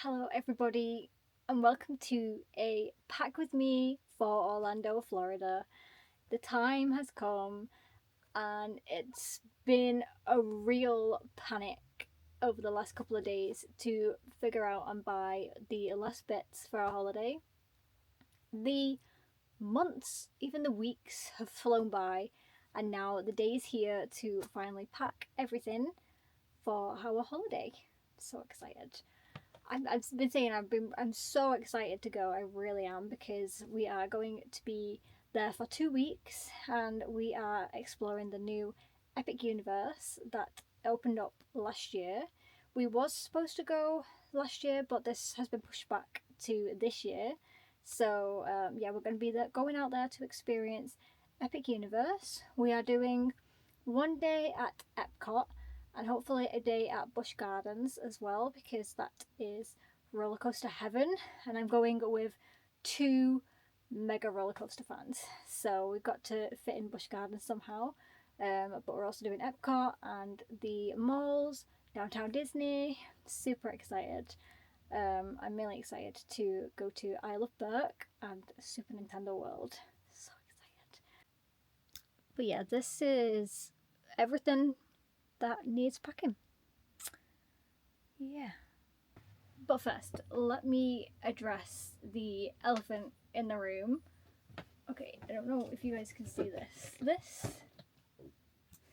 Hello, everybody, and welcome to a pack with me for Orlando, Florida. The time has come, and it's been a real panic over the last couple of days to figure out and buy the last bits for our holiday. The months, even the weeks, have flown by, and now the day is here to finally pack everything for our holiday. So excited. I've been saying I'm so excited to go. I really am, because we are going to be there for 2 weeks and we are exploring the new Epic Universe that opened up last year. We was supposed to go last year, but this has been pushed back to this year. So yeah, we're going to be going out there to experience Epic Universe. We are doing one day at Epcot and hopefully a day at Busch Gardens as well, because that is roller coaster heaven, and I'm going with two mega roller coaster fans, so we've got to fit in Busch Gardens somehow. But we're also doing Epcot and the malls, downtown Disney. Super excited. I'm really excited to go to Isle of Berk and Super Nintendo World. So excited. But yeah, this is everything that needs packing. Yeah. But first, let me address the elephant in the room. Okay, I don't know if you guys can see this. This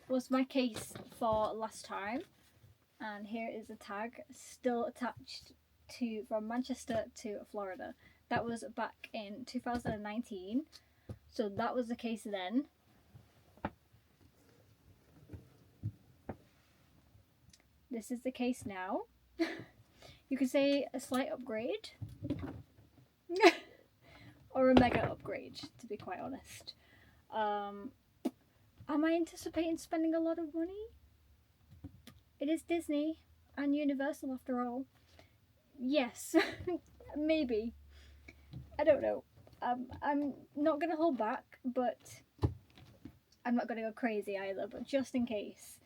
was my case for last time, and here is a tag still attached to from Manchester to Florida. That was back in 2019, so that was the case then. This is the case now. You could say a slight upgrade. Or a mega upgrade, to be quite honest. Am I anticipating spending a lot of money? It is Disney and Universal after all. Yes, maybe. I don't know. I'm not going to hold back, but I'm not going to go crazy either. But just in case,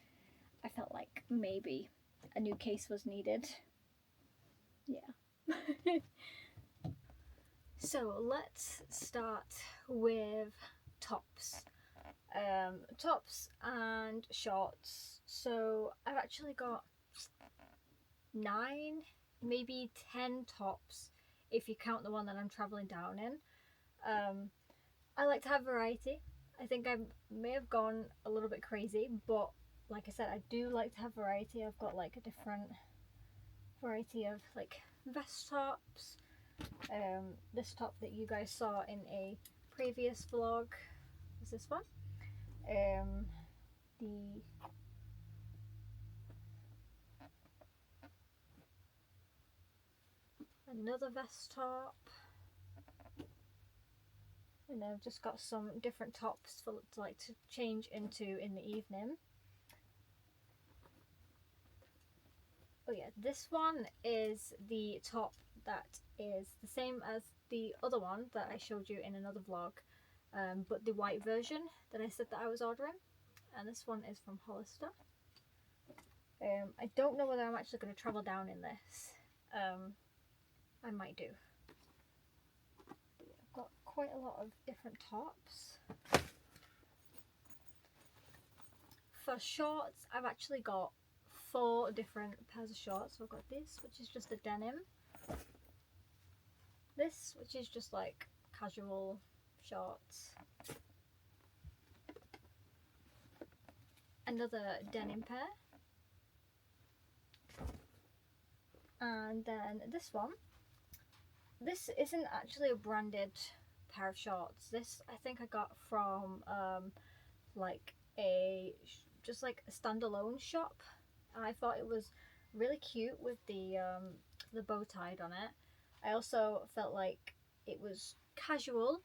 I felt like maybe a new case was needed. Yeah. So let's start with tops. Tops and shorts. So I've actually got 9, maybe 10 tops if you count the one that I'm traveling down in. I like to have variety. I think I may have gone a little bit crazy, but like I said, I do like to have variety. I've got like a different variety of like vest tops. This top that you guys saw in a previous vlog is this one. The another vest top, and I've just got some different tops for to change into in the evening. Oh yeah, this one is the top that is the same as the other one that I showed you in another vlog, but the white version that I said that I was ordering, and this one is from Hollister. I don't know whether I'm actually going to travel down in this. I might do. I've got quite a lot of different tops. For shorts, I've actually got 4 different pairs of shorts. So I've got this, which is just a denim. This, which is just like casual shorts. Another denim pair. And then this one. This isn't actually a branded pair of shorts. This I think I got from like just like a standalone shop. I thought it was really cute with the bow tied on it. I also felt like it was casual,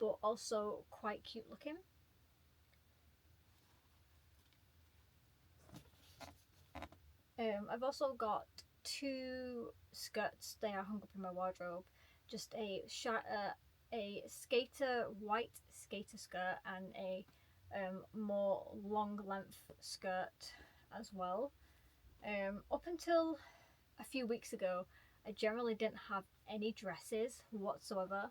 but also quite cute looking. I've also got 2 skirts. They are hung up in my wardrobe. Just a skater white skater skirt and a more long length skirt as well. Up until a few weeks ago, I generally didn't have any dresses whatsoever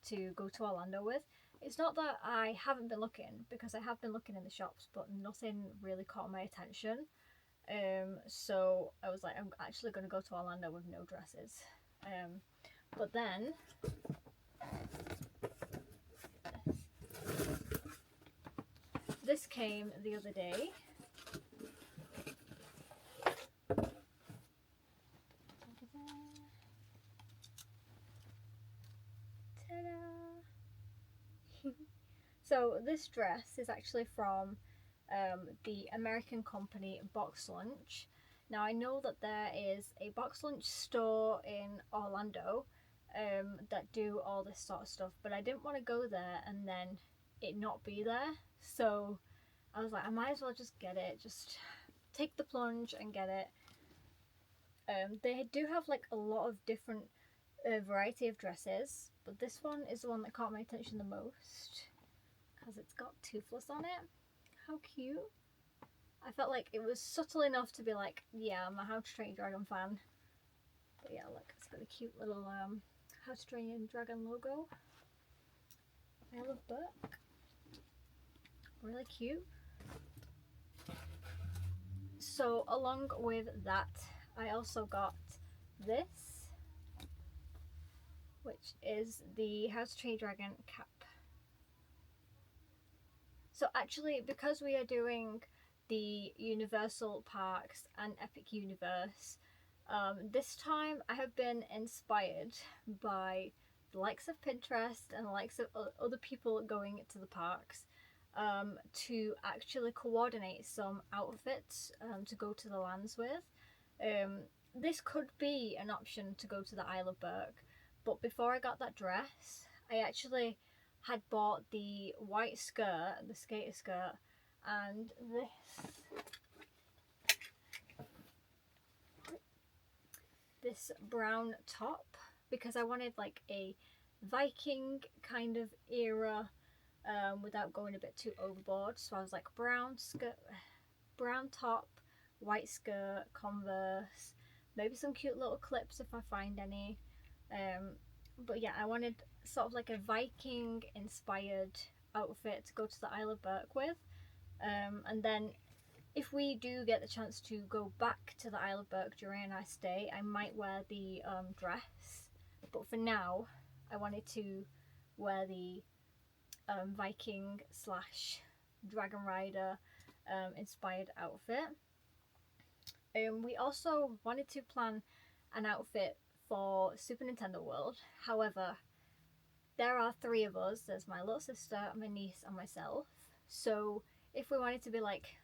to go to Orlando with. It's not that I haven't been looking, because I have been looking in the shops, but nothing really caught my attention. So I was like, I'm actually going to go to Orlando with no dresses. But then this came the other day. Ta-da! So this dress is actually from the American company Box Lunch. Now I know that there is a Box Lunch store in Orlando that do all this sort of stuff, but I didn't want to go there and then it not be there. So I was like, I might as well just get it, just take the plunge and get it. They do have like a lot of different variety of dresses, but this one is the one that caught my attention the most because it's got toothless on it. How cute. I felt like it was subtle enough to be like, yeah, I'm a How to Train Your Dragon fan. But yeah, look, it's got a cute little How to Train Your Dragon logo. I love book. Really cute. So along with that, I also got this, which is the How to Train Your Dragon cap. So actually, because we are doing the Universal Parks and Epic Universe, this time I have been inspired by the likes of Pinterest and the likes of other people going to the parks to actually coordinate some outfits to go to the lands with. This could be an option to go to the Isle of Berk, but before I got that dress, I actually had bought the white skirt, the skater skirt, and this brown top, because I wanted like a Viking kind of era without going a bit too overboard. So I was like, brown skirt, brown top, white skirt, Converse, maybe some cute little clips if I find any. But yeah, I wanted sort of like a Viking inspired outfit to go to the Isle of Berk with. And then if we do get the chance to go back to the Isle of Berk during our stay, I might wear the dress. But for now, I wanted to wear the Viking slash Dragon Rider inspired outfit. We also wanted to plan an outfit for Super Nintendo World. However, there are 3 of us. There's my little sister, my niece, and myself. So if we wanted to be like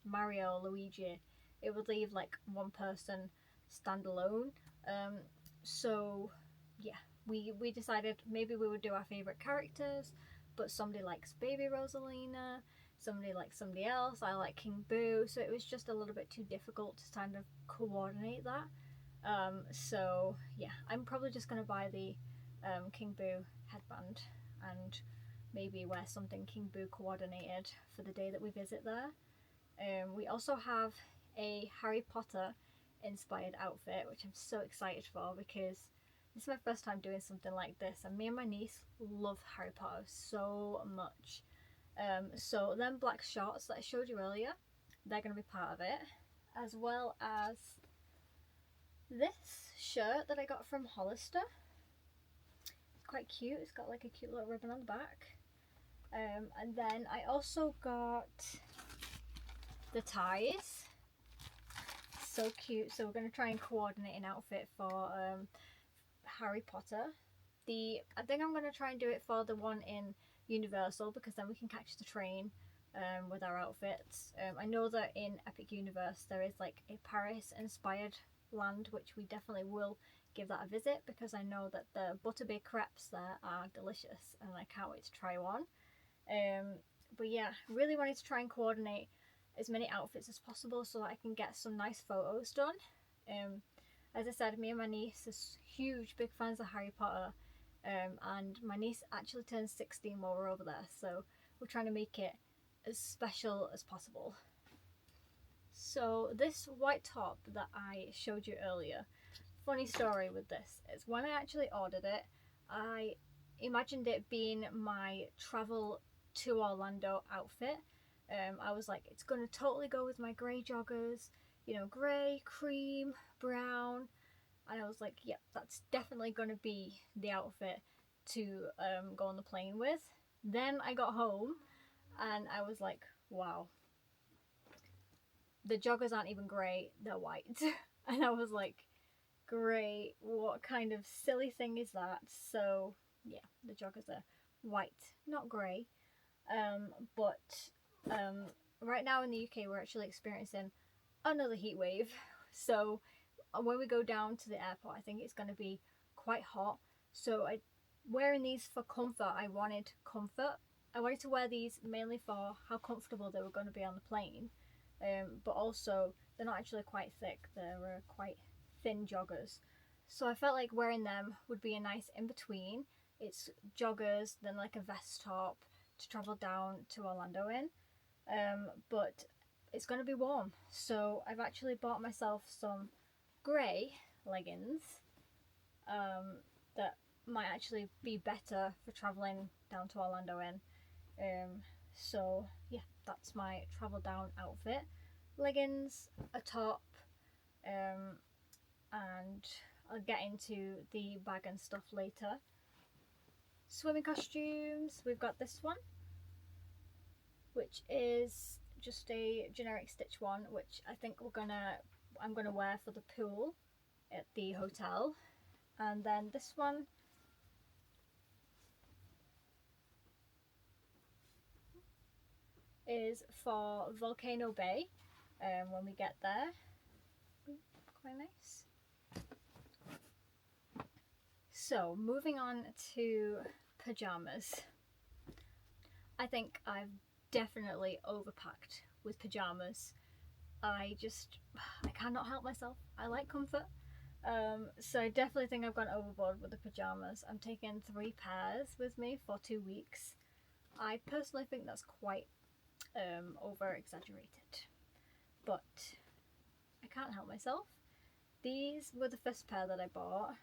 Mario or Luigi, it would leave like one person standalone. So yeah, we decided maybe we would do our favorite characters, but somebody likes Baby Rosalina, somebody likes somebody else. I like King Boo, so it was just a little bit too difficult to kind of coordinate that. So yeah, I'm probably just gonna buy the King Boo headband and maybe wear something King Boo coordinated for the day that we visit there. We also have a Harry Potter inspired outfit, which I'm so excited for because this is my first time doing something like this, and me and my niece love Harry Potter so much. So them black shorts that I showed you earlier, they're going to be part of it, as well as this shirt that I got from Hollister. It's quite cute. It's got like a cute little ribbon on the back. And then I also got the ties. So cute. So we're going to try and coordinate an outfit for Harry Potter. I think I'm going to try and do it for the one in Universal, because then we can catch the train with our outfits. I know that in Epic Universe there is like a Paris inspired land, which we definitely will give that a visit, because I know that the butterbeer crepes there are delicious and I can't wait to try one. But yeah, really wanted to try and coordinate as many outfits as possible so that I can get some nice photos done. As I said, me and my niece are huge big fans of Harry Potter, and my niece actually turned 16 while we're over there, so we're trying to make it as special as possible. So this white top that I showed you earlier funny story with this is when I actually ordered it, I imagined it being my travel to Orlando outfit. I was like, it's gonna totally go with my grey joggers, you know, grey, cream, brown, and I was like, yep, that's definitely gonna be the outfit to go on the plane with. Then I got home and I was like, wow, the joggers aren't even grey, they're white. And I was like, great, what kind of silly thing is that? So yeah, the joggers are white, not grey. But right now in the UK we're actually experiencing another heat wave. So when we go down to the airport, I think it's going to be quite hot. So wearing these for comfort, I wanted comfort. I wanted to wear these mainly for how comfortable they were going to be on the plane. But also they're not actually quite thick, they're quite thin joggers. So I felt like wearing them would be a nice in between. It's joggers, then like a vest top to travel down to Orlando in. But it's going to be warm. So I've actually bought myself some grey leggings that might actually be better for travelling down to Orlando in. So yeah, that's my travel down outfit. Leggings, a top, and I'll get into the bag and stuff later. Swimming costumes, we've got this one, which is just a generic Stitch one, which I think I'm gonna wear for the pool at the hotel. And then this one is for Volcano Bay when we get there. Quite nice. So moving on to pajamas. I think I've definitely overpacked with pajamas. I cannot help myself. I like comfort. So I definitely think I've gone overboard with the pajamas. I'm taking 3 pairs with me for 2 weeks. I personally think that's quite over exaggerated, but I can't help myself. These were the first pair that I bought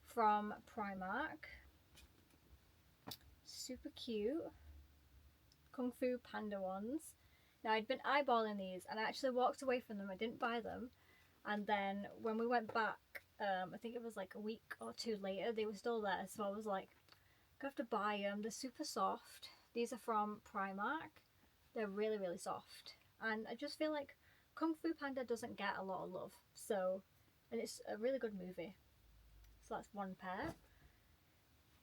from Primark. Super cute Kung Fu Panda ones. Now I'd been eyeballing these and I actually walked away from them. I didn't buy them, and then when we went back, I think it was like a week or 2 later, they were still there. So I was like, I have to buy them. They're super soft. These are from Primark. They're really, really soft, and I just feel like Kung Fu Panda doesn't get a lot of love. So, and it's a really good movie. So that's one pair.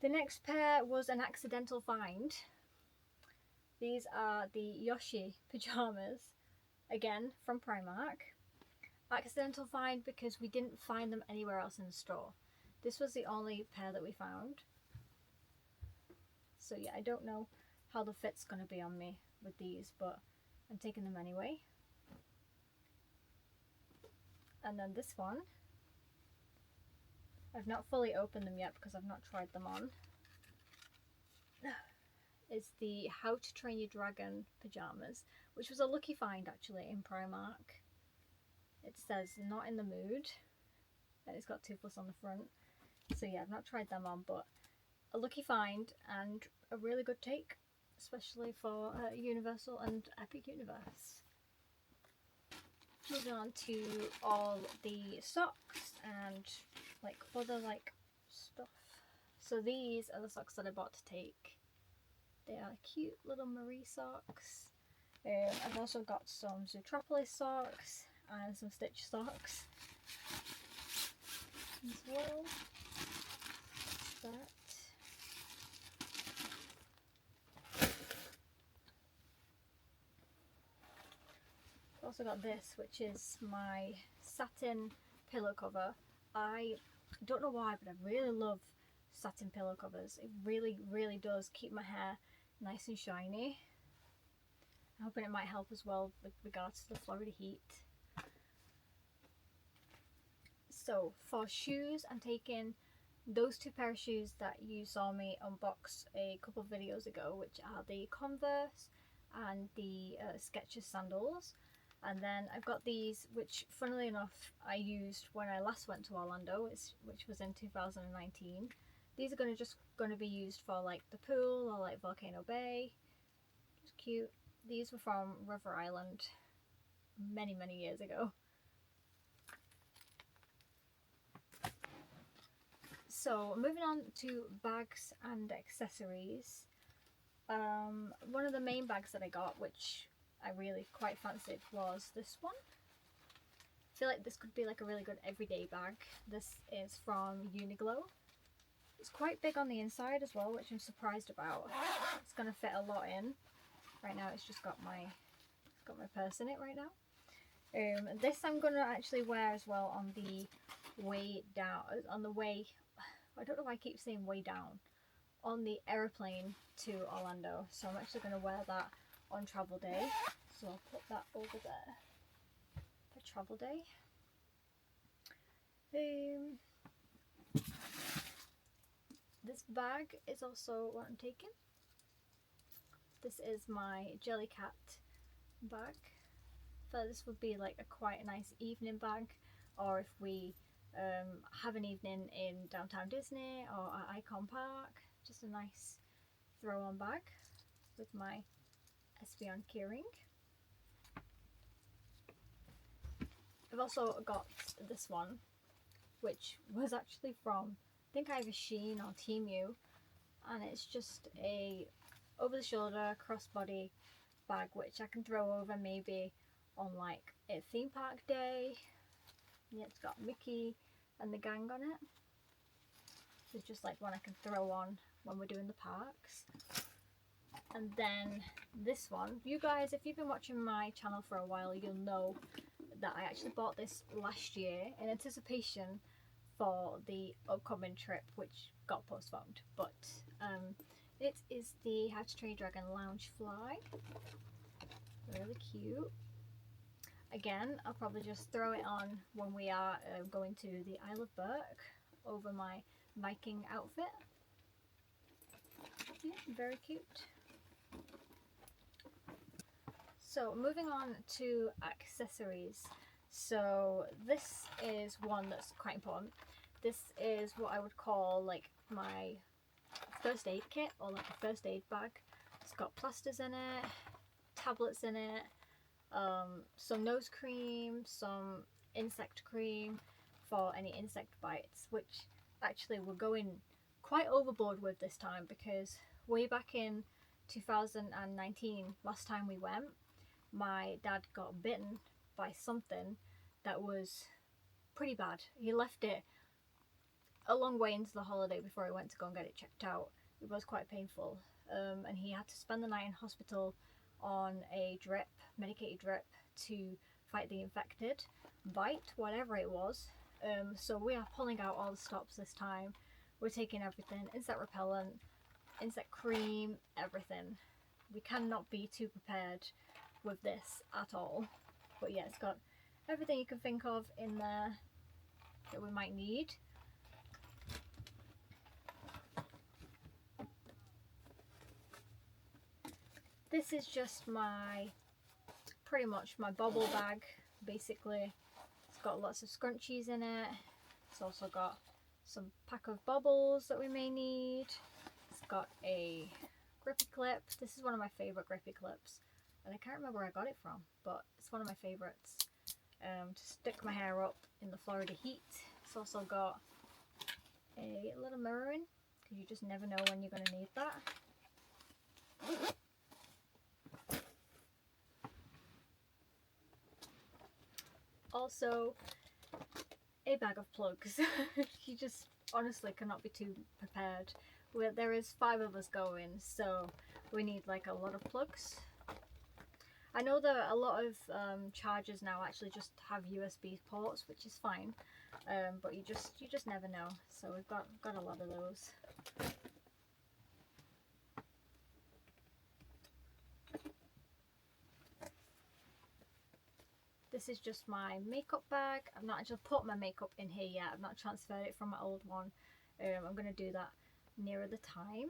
The next pair was an accidental find. These are the Yoshi pajamas, again from Primark. Accidental find because we didn't find them anywhere else in the store. This was the only pair that we found. So yeah, I don't know how the fit's going to be on me with these, but I'm taking them anyway. And then this one, I've not fully opened them yet because I've not tried them on, is the How to Train Your Dragon pajamas, which was a lucky find actually in Primark. It says not in the mood, and it's got toothless on the front. So yeah, I've not tried them on, but a lucky find and a really good take, especially for Universal and Epic Universe. Moving on to all the socks and like other like stuff. So these are the socks that I bought to take. They are cute little Marie socks. I've also got some Zootropolis socks and some Stitch socks as well. That. I've also got this, which is my satin pillow cover. I don't know why, but I really love satin pillow covers. It really, really does keep my hair nice and shiny. I'm hoping it might help as well with regards to the Florida heat. So for shoes, I'm taking those 2 pair of shoes that you saw me unbox a couple of videos ago, which are the Converse and the Skechers sandals. And then I've got these, which funnily enough I used when I last went to Orlando, which was in 2019. These are just going to be used for like the pool or like Volcano Bay. Just cute. These were from River Island many years ago. So moving on to bags and accessories. One of the main bags that I got, which I really quite fancied, was this one. I feel like this could be like a really good everyday bag. This is from Uniqlo. It's quite big on the inside as well, which I'm surprised about. It's gonna fit a lot in. Right now it's just got my purse in it right now. This I'm gonna actually wear as well on the way down, I don't know why I keep saying way down, on the aeroplane to Orlando. So I'm actually going to wear that on travel day. So I'll put that over there for travel day. This bag is also what I'm taking. This is my Jellycat bag. So this would be like a quite nice evening bag, or if we have an evening in downtown Disney or at Icon Park, just a nice throw on bag with my Espeon keyring. I've also got this one, which was actually from, I think either Shein or Temu, and it's just a over the shoulder crossbody bag which I can throw over maybe on like a theme park day. Yeah, it's got Mickey and the gang on it. It's just like one I can throw on when we're doing the parks. And then this one, you guys, if you've been watching my channel for a while, you'll know that I actually bought this last year in anticipation for the upcoming trip, which got postponed. But it is the How to Train Your Dragon Lounge Fly. Really cute. Again, I'll probably just throw it on when we are going to the Isle of Berk over my Viking outfit. Yeah, very cute. So moving on to accessories. So this is one that's quite important. This is what I would call like my first aid kit, or like a first aid bag. It's got plasters in it, tablets in it, some nose cream, some insect cream for any insect bites, which actually we're going quite overboard with this time, because way back in 2019, last time we went, my dad got bitten by something that was pretty bad. He left it a long way into the holiday before he went to go and get it checked out. It was quite painful, and he had to spend the night in hospital on a drip, medicated drip, to fight the infected bite, whatever it was. So we are pulling out all the stops this time. We're taking everything, insect repellent, insect cream, everything. We cannot be too prepared with this at all. But yeah, it's got everything you can think of in there that we might need. This is just pretty much my bubble bag, basically. It's got lots of scrunchies in it. It's also got some pack of bubbles that we may need. It's got a grippy clip. This is one of my favourite grippy clips, and I can't remember where I got it from, but it's one of my favourites to stick my hair up in the Florida heat. It's also got a little mirror in, because you just never know when you're going to need that. Also, a bag of plugs. You just honestly cannot be too prepared. There is 5 of us going, so we need like a lot of plugs. I know that a lot of chargers now actually just have USB ports, which is fine, but you just never know. So we've got a lot of those. This is just my makeup bag. I've not actually put my makeup in here yet. I've not transferred it from my old one. I'm going to do that nearer the time.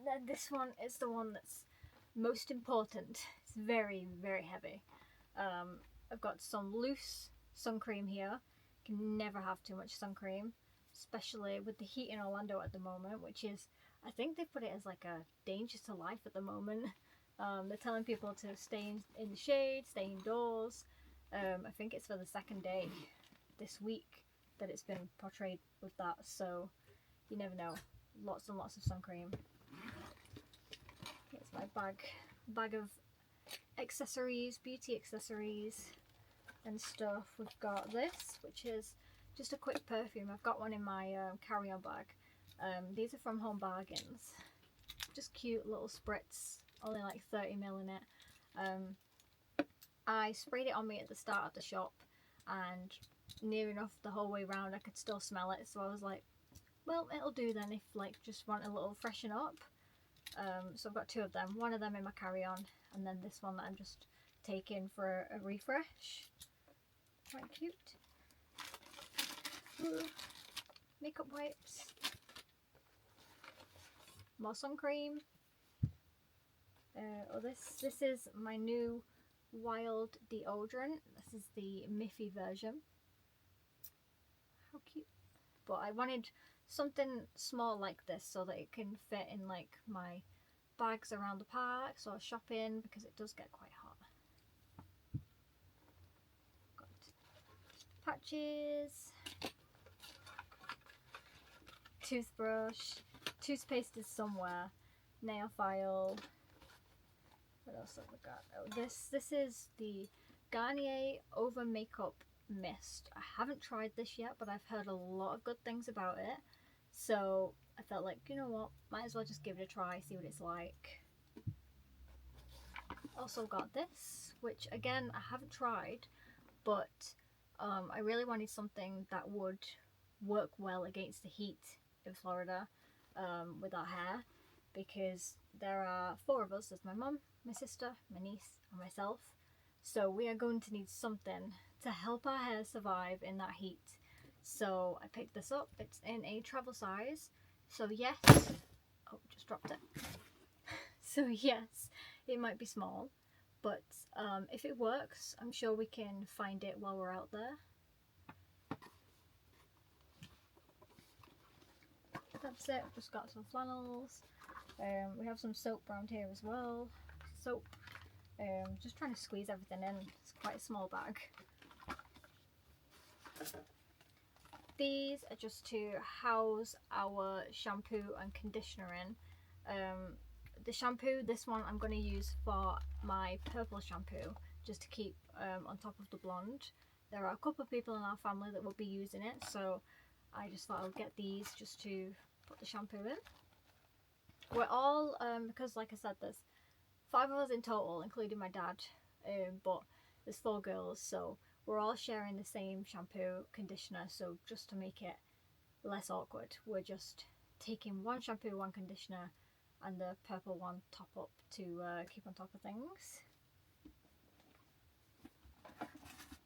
And then this one is the one that's most important. It's very, very heavy. I've got some loose sun cream here. You can never have too much sun cream, especially with the heat in Orlando at the moment, which is, I think they put it as like a danger to life at the moment. They're telling people to stay in the shade, stay indoors. I think it's for the second day this week that it's been portrayed with that, so you never know. Lots and lots of sun cream. Here's my bag of accessories, beauty accessories and stuff. We've got this, which is just a quick perfume. I've got one in my carry-on bag. These are from Home Bargains. Just cute little spritz, only like 30ml in it. I sprayed it on me at the start of the shop, and near enough the whole way around I could still smell it, so I was like, well, it'll do then if like just want a little freshen up. So I've got two of them, one of them in my carry-on, and then this one that I'm just taking for a refresh. Quite cute. Makeup wipes, more sun cream. This is my new Wild deodorant. This is the Miffy version. How cute. But I wanted something small like this so that it can fit in like my bags around the parks or shopping, because it does get quite hot. Got patches, toothbrush, toothpaste is somewhere, nail file. What else have we got? Oh, this is the Garnier Over Makeup Mist. I haven't tried this yet, but I've heard a lot of good things about it. So I felt like, you know what, might as well just give it a try, see what it's like. Also got this, which again, I haven't tried, but I really wanted something that would work well against the heat in Florida with our hair, because there are 4 of us. There's my mum, my sister, my niece and myself. So we are going to need something to help our hair survive in that heat. So I picked this up. It's in a travel size. So yes, oh, just dropped it. So yes, it might be small, but if it works, I'm sure we can find it while we're out there. That's it. Just got some flannels. We have some soap around here as well. Soap. Just trying to squeeze everything in. It's quite a small bag. These are just to house our shampoo and conditioner in. The shampoo, this one I'm going to use for my purple shampoo, just to keep on top of the blonde. There are a couple of people in our family that will be using it, so I just thought I'll get these just to put the shampoo in. We're all, because like I said, there's 5 of us in total, including my dad, but there's 4 girls, so we're all sharing the same shampoo, conditioner, so just to make it less awkward, we're just taking one shampoo, one conditioner, and the purple one top up to keep on top of things.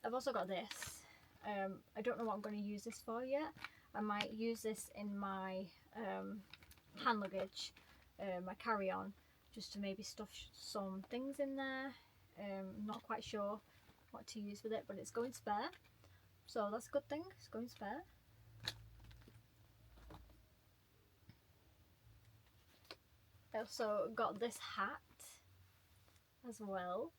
I've also got this. I don't know what I'm going to use this for yet. I might use this in my hand luggage, my carry-on, just to maybe stuff some things in there. Not quite sure what to use with it, but it's going spare, so that's a good thing. It's going spare. I also got this hat as well.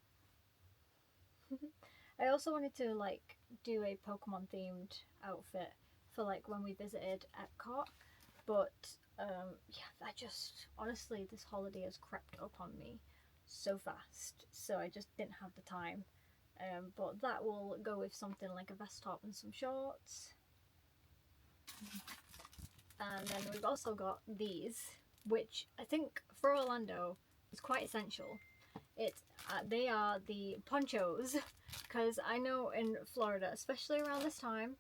I also wanted to like do a Pokemon themed outfit for like when we visited Epcot, but yeah, that just, honestly, this holiday has crept up on me so fast, so I just didn't have the time. But that will go with something like a vest top and some shorts. And then we've also got these, which I think for Orlando is quite essential. They are the ponchos, because I know in Florida, especially around this time,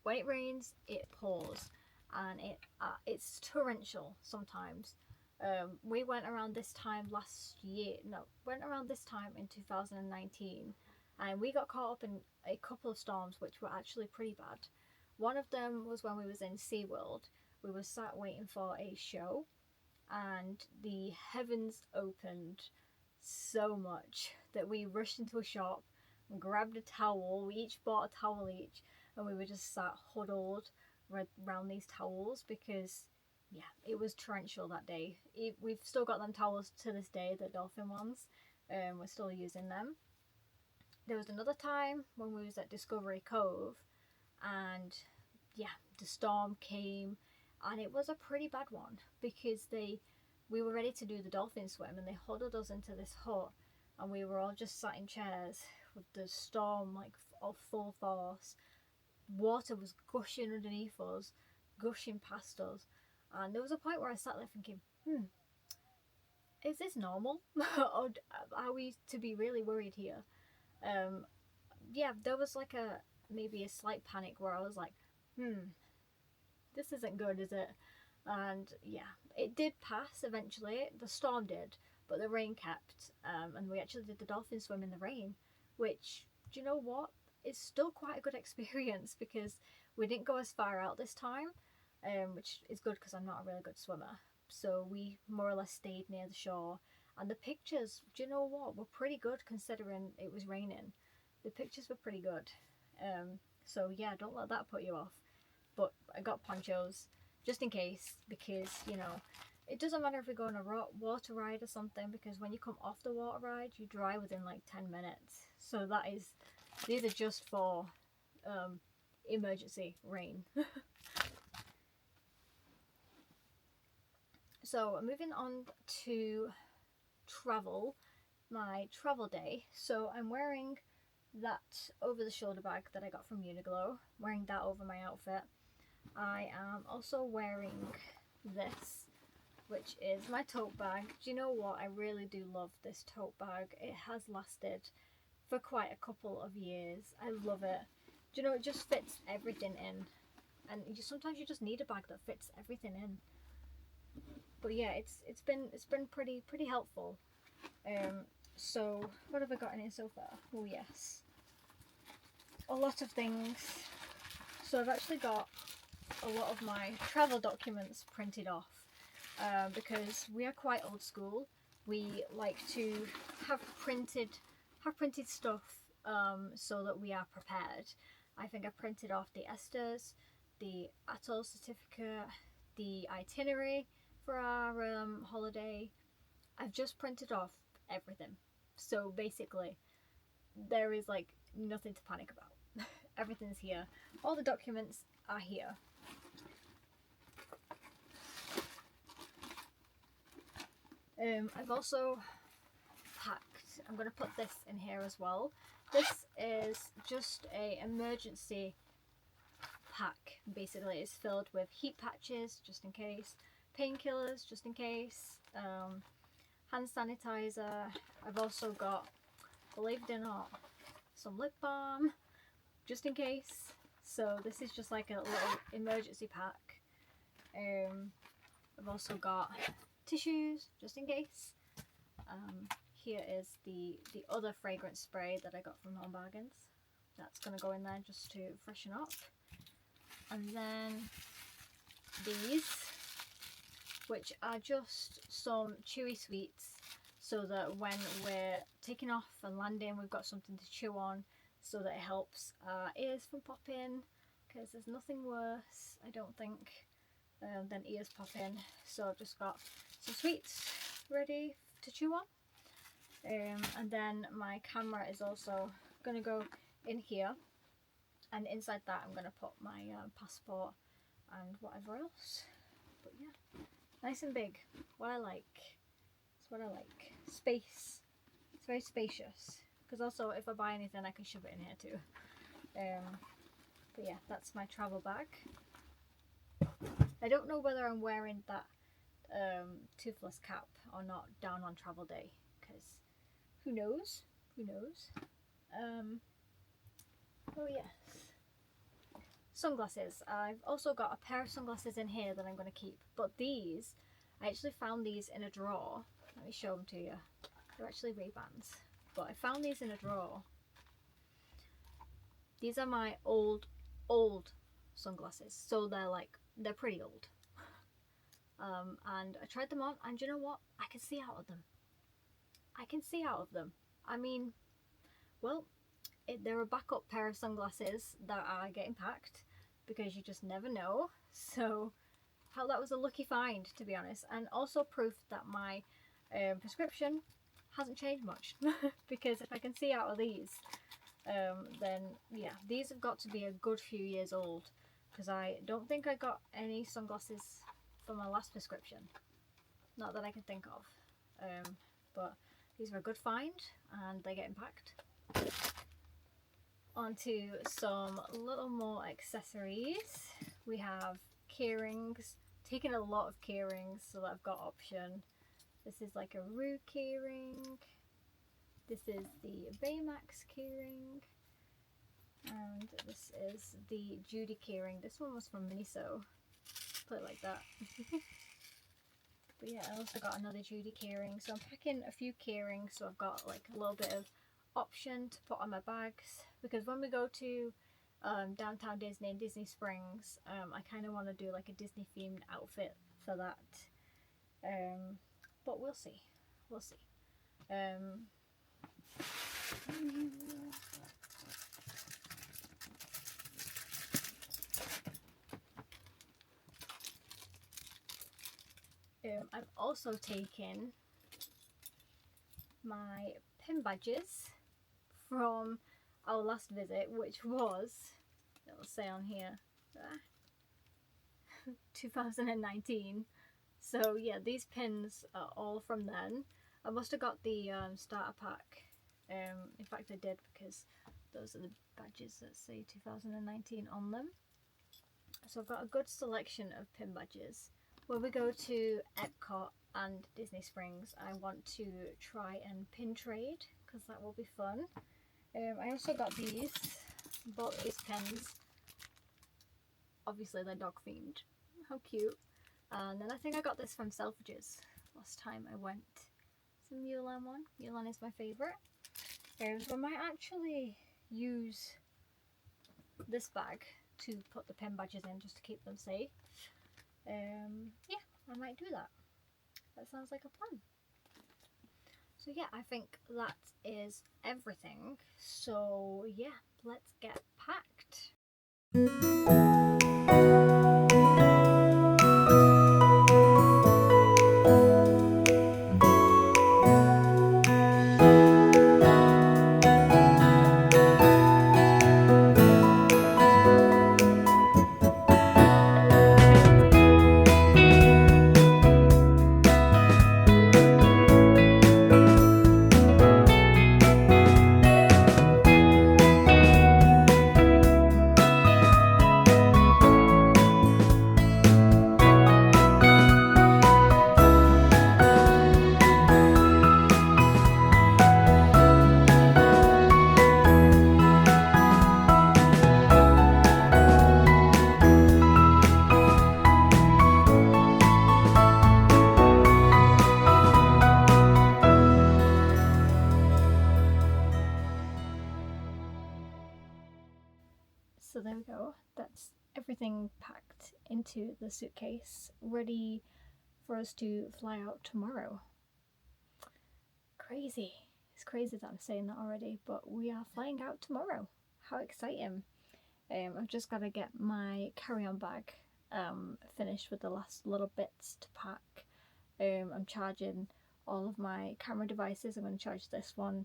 when it rains, it pours, and it's torrential sometimes. We went around this time around this time in 2019, and we got caught up in a couple of storms which were actually pretty bad. One of them was when we was in SeaWorld. We were sat waiting for a show, and the heavens opened so much that we rushed into a shop and grabbed a towel. We each bought a towel each, and we were just sat huddled around these towels because, yeah, it was torrential that day. We've still got them towels to this day, the dolphin ones. We're still using them. There was another time when we was at Discovery Cove, and yeah, the storm came, and it was a pretty bad one because we were ready to do the dolphin swim, and they huddled us into this hut, and we were all just sat in chairs with the storm like of full force. Water was gushing underneath us, gushing past us, and there was a point where I sat there thinking, is this normal? Or are we to be really worried here? Yeah, there was like maybe a slight panic where I was like, this isn't good, is it? And yeah, it did pass eventually. The storm did, but the rain kept, and we actually did the dolphin swim in the rain, which, do you know what? It's still quite a good experience because we didn't go as far out this time, which is good because I'm not a really good swimmer. So we more or less stayed near the shore, and the pictures, do you know what, were pretty good considering it was raining. The pictures were pretty good. So yeah, don't let that put you off. But I got ponchos just in case, because, you know, it doesn't matter if we go on a water ride or something, because when you come off the water ride, you dry within like 10 minutes. So these are just for emergency rain. So moving on to travel, my travel day. So I'm wearing that over the shoulder bag that I got from Uniqlo, wearing that over my outfit. I am also wearing this, which is my tote bag. Do you know what? I really do love this tote bag. It has lasted for quite a couple of years. I love it. Do you know, it just fits everything in, and sometimes you just need a bag that fits everything in. But yeah, it's been pretty helpful. So what have I got in here so far? Oh yes, a lot of things. So I've actually got a lot of my travel documents printed off, because we are quite old school. We like to have printed stuff, so that we are prepared. I think I printed off the Esters, the atoll certificate, the itinerary for our holiday. I've just printed off everything. So basically, there is like nothing to panic about. Everything's here. All the documents are here. I've also packed, I'm going to put this in here as well. This is just a emergency pack. Basically, it's filled with heat patches just in case, painkillers just in case, hand sanitizer. I've also got, believe it or not, some lip balm just in case. So this is just like a little emergency pack. I've also got tissues just in case. Here is the other fragrance spray that I got from Home Bargains. That's going to go in there just to freshen up. And then these, which are just some chewy sweets, so that when we're taking off and landing, we've got something to chew on, so that it helps our ears from popping, because there's nothing worse, I don't think, than ears popping. So I've just got some sweets ready to chew on. And then my camera is also going to go in here, and inside that I'm going to put my passport and whatever else. But yeah, nice and big. What I like. It's what I like. Space. It's very spacious. Because also, if I buy anything, I can shove it in here too. But yeah, that's my travel bag. I don't know whether I'm wearing that toothless cap or not down on travel day, because who knows? Oh yes. Sunglasses. I've also got a pair of sunglasses in here that I'm going to keep. But these, I actually found these in a drawer. Let me show them to you. They're actually Ray-Bans. But I found these in a drawer. These are my old sunglasses. So they're pretty old. and I tried them on, and you know what? I can see out of them. I can see out of them. I mean, well, they're a backup pair of sunglasses that are getting packed because you just never know. So, how that was a lucky find, to be honest, and also proof that my prescription hasn't changed much. Because if I can see out of these, then yeah, these have got to be a good few years old, because I don't think I got any sunglasses for my last prescription, not that I can think of. But these were a good find, and they're getting packed. Onto some little more accessories. We have keyrings. Taking a lot of keyrings so that I've got option. This is like a Rue keyring. This is the Baymax keyring. And this is the Judy keyring. This one was from Miniso. Put it like that. But yeah, I also got another Judy keyring. So I'm packing a few keyrings, so I've got like a little bit of option to put on my bags. Because when we go to downtown Disney and Disney Springs, I kind of want to do like a Disney themed outfit for that. But we'll see. We'll see. I've also taken my pin badges from our last visit, which was, it'll say on here, 2019. So yeah, these pins are all from then. I must have got the starter pack. In fact, I did, because those are the badges that say 2019 on them. So I've got a good selection of pin badges. When we go to Epcot and Disney Springs, I want to try and pin trade, because that will be fun. I also got these, bought these pins. Obviously they're dog themed. How cute. And then I think I got this from Selfridges last time I went. It's a Mulan one. Mulan is my favourite. So I might actually use this bag to put the pin badges in, just to keep them safe. Yeah, I might do that. That sounds like a plan. So yeah, I think that is everything. So yeah, let's get packed. So there we go, that's everything packed into the suitcase, ready for us to fly out tomorrow. Crazy. It's crazy that I'm saying that already, but we are flying out tomorrow. How exciting. I've just got to get my carry-on bag finished with the last little bits to pack. I'm charging all of my camera devices. I'm going to charge this one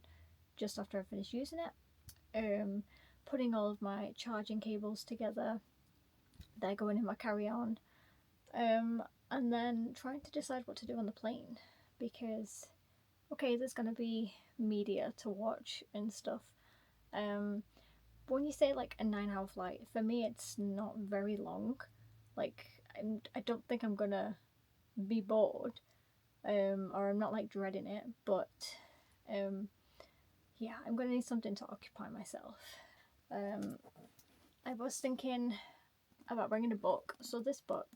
just after I finish using it. Putting all of my charging cables together. They're going in my carry-on. And then trying to decide what to do on the plane, because okay, there's going to be media to watch and stuff. When you say like a 9-hour flight, for me it's not very long. Like I don't think I'm gonna be bored, or I'm not like dreading it, but yeah, I'm gonna need something to occupy myself. I was thinking about bringing a book, so this book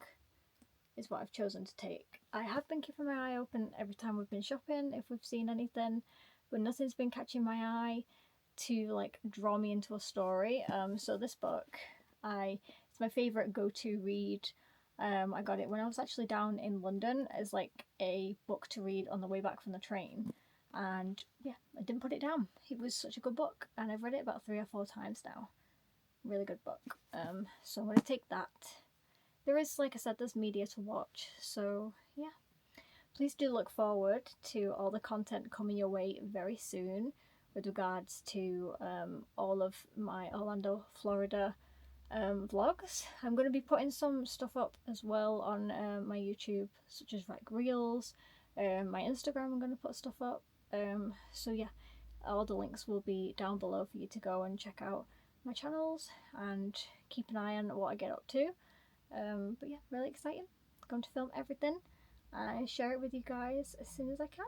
is what I've chosen to take. I have been keeping my eye open every time we've been shopping, if we've seen anything, but nothing's been catching my eye to like draw me into a story. So this book, it's my favourite go-to read I got it when I was actually down in London as like a book to read on the way back from the train. And yeah, I didn't put it down. It was such a good book, and I've read it about 3 or 4 times now. Really good book. So I'm going to take that. There is, like I said, there's media to watch. So yeah, please do look forward to all the content coming your way very soon with regards to all of my Orlando, Florida vlogs. I'm going to be putting some stuff up as well on my YouTube, such as like reels. My Instagram, I'm going to put stuff up. So yeah, all the links will be down below for you to go and check out my channels and keep an eye on what I get up to. But yeah, really exciting. I'm going to film everything and share it with you guys as soon as I can.